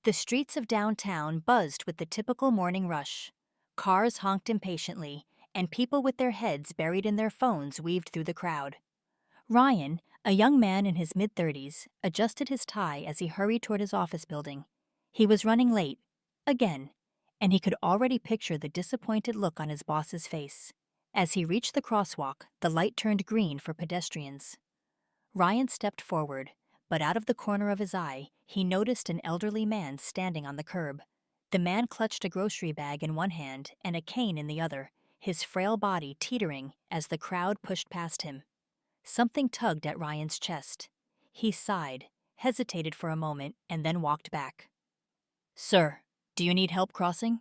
The streets of downtown buzzed with the typical morning rush. Cars honked impatiently, and people with their heads buried in their phones weaved through the crowd. Ryan, a young man in his mid-30s, adjusted his tie as he hurried toward his office building. He was running late, again, and he could already picture the disappointed look on his boss's face. As he reached the crosswalk, the light turned green for pedestrians. Ryan stepped forward, but out of the corner of his eye, he noticed an elderly man standing on the curb. The man clutched a grocery bag in one hand and a cane in the other, his frail body teetering as the crowd pushed past him. Something tugged at Ryan's chest. He sighed, hesitated for a moment, and then walked back. "Sir, do you need help crossing?"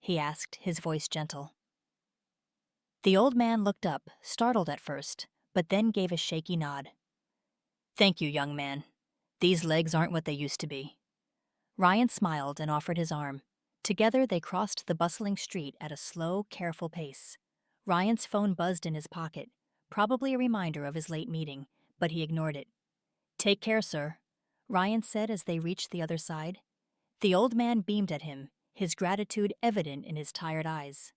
he asked, his voice gentle. The old man looked up, startled at first, but then gave a shaky nod. "Thank you, young man. These legs aren't what they used to be." Ryan smiled and offered his arm. Together they crossed the bustling street at a slow, careful pace. Ryan's phone buzzed in his pocket, probably a reminder of his late meeting, but he ignored it. "Take care, sir," Ryan said as they reached the other side. The old man beamed at him, his gratitude evident in his tired eyes.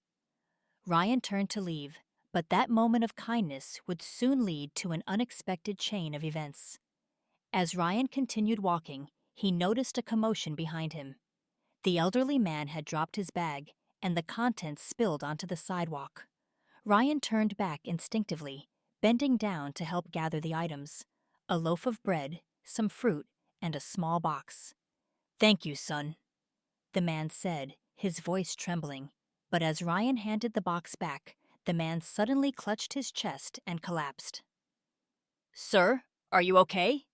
Ryan turned to leave, but that moment of kindness would soon lead to an unexpected chain of events. As Ryan continued walking, he noticed a commotion behind him. The elderly man had dropped his bag, and the contents spilled onto the sidewalk. Ryan turned back instinctively, bending down to help gather the items: a loaf of bread, some fruit, and a small box. "Thank you, son," the man said, his voice trembling. But as Ryan handed the box back, the man suddenly clutched his chest and collapsed. "Sir, are you okay?"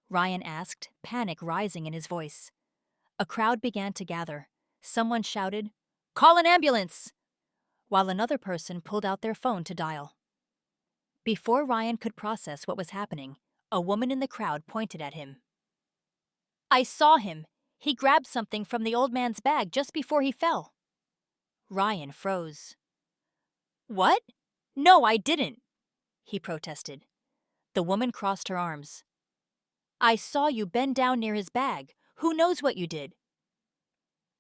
Ryan asked, panic rising in his voice. A crowd began to gather. Someone shouted, "Call an ambulance!" while another person pulled out their phone to dial. Before Ryan could process what was happening, a woman in the crowd pointed at him. "I saw him. He grabbed something from the old man's bag just before he fell." Ryan froze. "What? No, I didn't," he protested. The woman crossed her arms. "I saw you bend down near his bag. Who knows what you did?"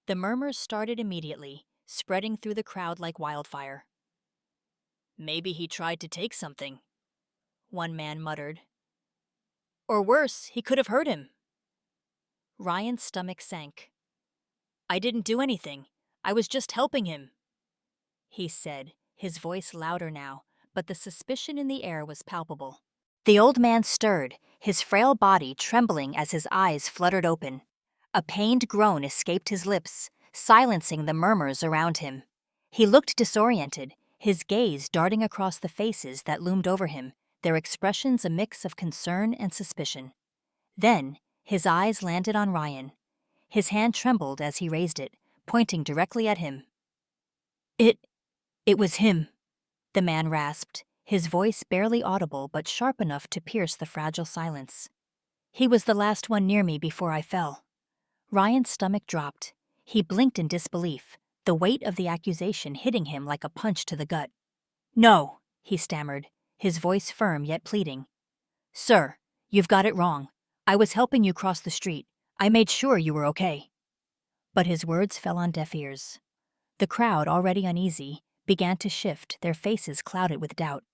The murmurs started immediately, spreading through the crowd like wildfire. "Maybe he tried to take something," one man muttered. "Or worse, he could have hurt him." Ryan's stomach sank. "I didn't do anything. I was just helping him," he said, his voice louder now, but the suspicion in the air was palpable. The old man stirred, his frail body trembling as his eyes fluttered open. A pained groan escaped his lips, silencing the murmurs around him. He looked disoriented, his gaze darting across the faces that loomed over him, their expressions a mix of concern and suspicion. Then, his eyes landed on Ryan. His hand trembled as he raised it, pointing directly at him. It was him," the man rasped, his voice barely audible but sharp enough to pierce the fragile silence. "He was the last one near me before I fell." Ryan's stomach dropped. He blinked in disbelief, the weight of the accusation hitting him like a punch to the gut. "No," he stammered, his voice firm yet pleading. "Sir, you've got it wrong. I was helping you cross the street. I made sure you were okay." But his words fell on deaf ears. The crowd, already uneasy, began to shift, their faces clouded with doubt.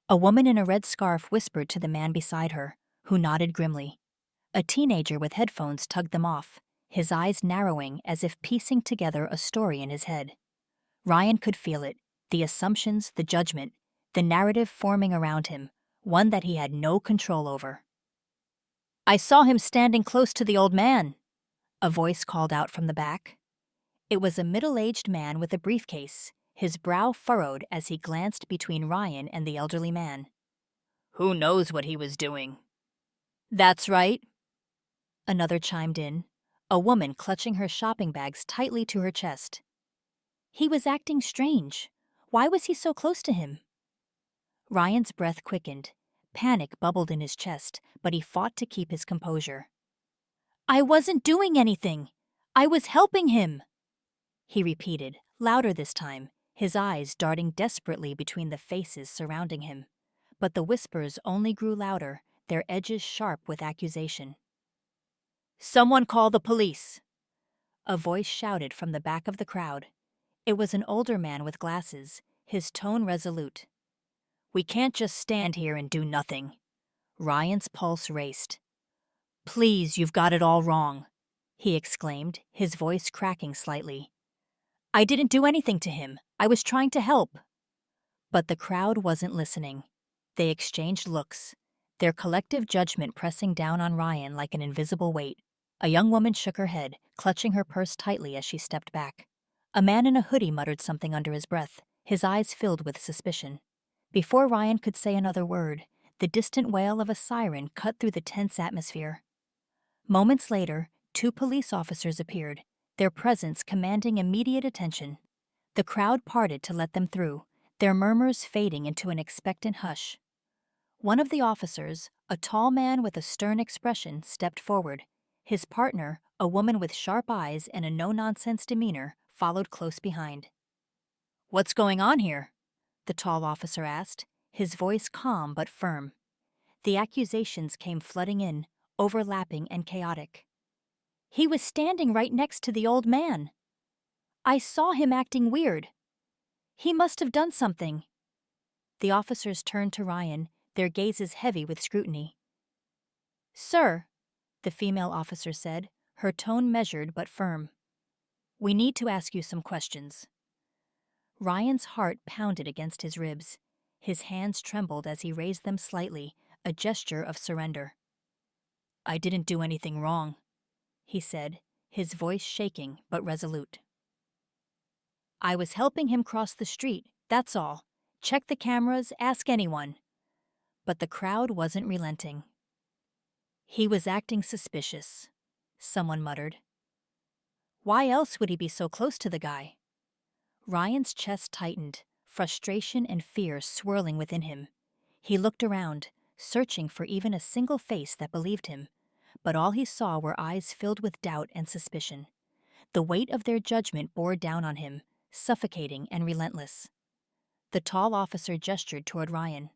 A woman in a red scarf whispered to the man beside her, who nodded grimly. A teenager with headphones tugged them off, his eyes narrowing as if piecing together a story in his head. Ryan could feel it, the assumptions, the judgment, the narrative forming around him, one that he had no control over. "I saw him standing close to the old man," a voice called out from the back. It was a middle-aged man with a briefcase, his brow furrowed as he glanced between Ryan and the elderly man. "Who knows what he was doing?" "That's right," another chimed in, a woman clutching her shopping bags tightly to her chest. "He was acting strange. Why was he so close to him?" Ryan's breath quickened. Panic bubbled in his chest, but he fought to keep his composure. "I wasn't doing anything. I was helping him," he repeated, louder this time, his eyes darting desperately between the faces surrounding him. But the whispers only grew louder, their edges sharp with accusation. "Someone call the police." a voice shouted from the back of the crowd. It was an older man with glasses, his tone resolute. "We can't just stand here and do nothing." Ryan's pulse raced. "Please, you've got it all wrong," he exclaimed, his voice cracking slightly. "I didn't do anything to him. I was trying to help." But the crowd wasn't listening. They exchanged looks, their collective judgment pressing down on Ryan like an invisible weight. A young woman shook her head, clutching her purse tightly as she stepped back. A man in a hoodie muttered something under his breath, his eyes filled with suspicion. Before Ryan could say another word, the distant wail of a siren cut through the tense atmosphere. Moments later, 2 police officers appeared, their presence commanding immediate attention. The crowd parted to let them through, their murmurs fading into an expectant hush. One of the officers, a tall man with a stern expression, stepped forward. His partner, a woman with sharp eyes and a no-nonsense demeanor, followed close behind. "What's going on here?" the tall officer asked, his voice calm but firm. The accusations came flooding in, overlapping and chaotic. "He was standing right next to the old man. I saw him acting weird. He must have done something." The officers turned to Ryan, their gazes heavy with scrutiny. "Sir," the female officer said, her tone measured but firm, "we need to ask you some questions." Ryan's heart pounded against his ribs. His hands trembled as he raised them slightly, a gesture of surrender. "I didn't do anything wrong," he said, his voice shaking but resolute. "I was helping him cross the street, that's all. Check the cameras, ask anyone." But the crowd wasn't relenting. "He was acting suspicious," someone muttered. "Why else would he be so close to the guy?" Ryan's chest tightened, frustration and fear swirling within him. He looked around, searching for even a single face that believed him, but all he saw were eyes filled with doubt and suspicion. The weight of their judgment bore down on him, suffocating and relentless. The tall officer gestured toward Ryan.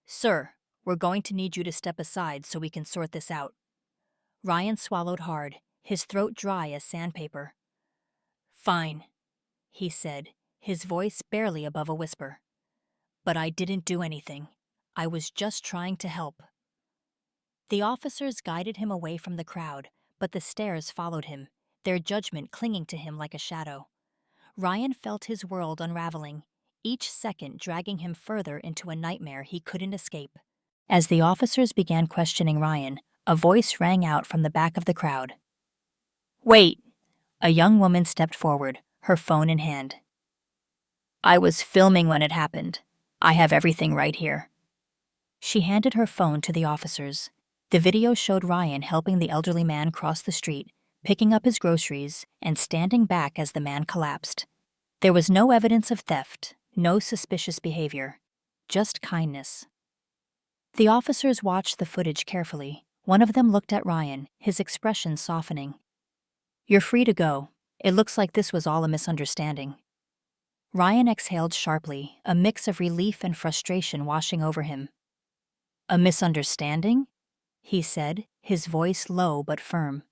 "Sir, we're going to need you to step aside so we can sort this out." Ryan swallowed hard, his throat dry as sandpaper. "Fine," he said, his voice barely above a whisper. "But I didn't do anything. I was just trying to help." The officers guided him away from the crowd, but the stares followed him, their judgment clinging to him like a shadow. Ryan felt his world unraveling, each second dragging him further into a nightmare he couldn't escape. As the officers began questioning Ryan, a voice rang out from the back of the crowd. "Wait!" A young woman stepped forward, her phone in hand. "I was filming when it happened. I have everything right here." She handed her phone to the officers. The video showed Ryan helping the elderly man cross the street, picking up his groceries, and standing back as the man collapsed. There was no evidence of theft, no suspicious behavior, just kindness. The officers watched the footage carefully. One of them looked at Ryan, his expression softening. "You're free to go. It looks like this was all a misunderstanding." Ryan exhaled sharply, a mix of relief and frustration washing over him. "A misunderstanding?" he said, his voice low but firm.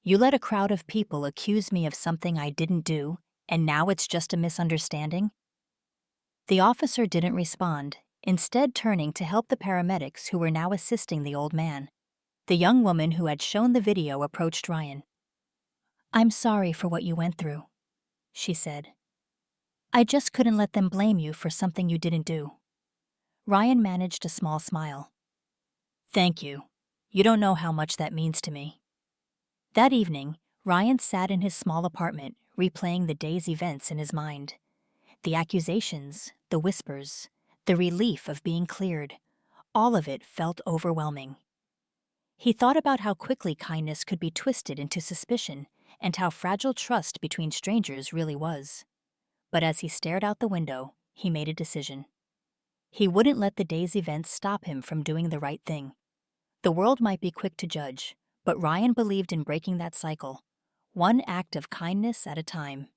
"You let a crowd of people accuse me of something I didn't do, and now it's just a misunderstanding?" The officer didn't respond, instead turning to help the paramedics who were now assisting the old man. The young woman who had shown the video approached Ryan. "I'm sorry for what you went through," she said. "I just couldn't let them blame you for something you didn't do." Ryan managed a small smile. "Thank you. You don't know how much that means to me." That evening, Ryan sat in his small apartment, replaying the day's events in his mind. The accusations, the whispers, the relief of being cleared, all of it felt overwhelming. He thought about how quickly kindness could be twisted into suspicion and how fragile trust between strangers really was. But as he stared out the window, he made a decision. He wouldn't let the day's events stop him from doing the right thing. The world might be quick to judge, but Ryan believed in breaking that cycle, one act of kindness at a time.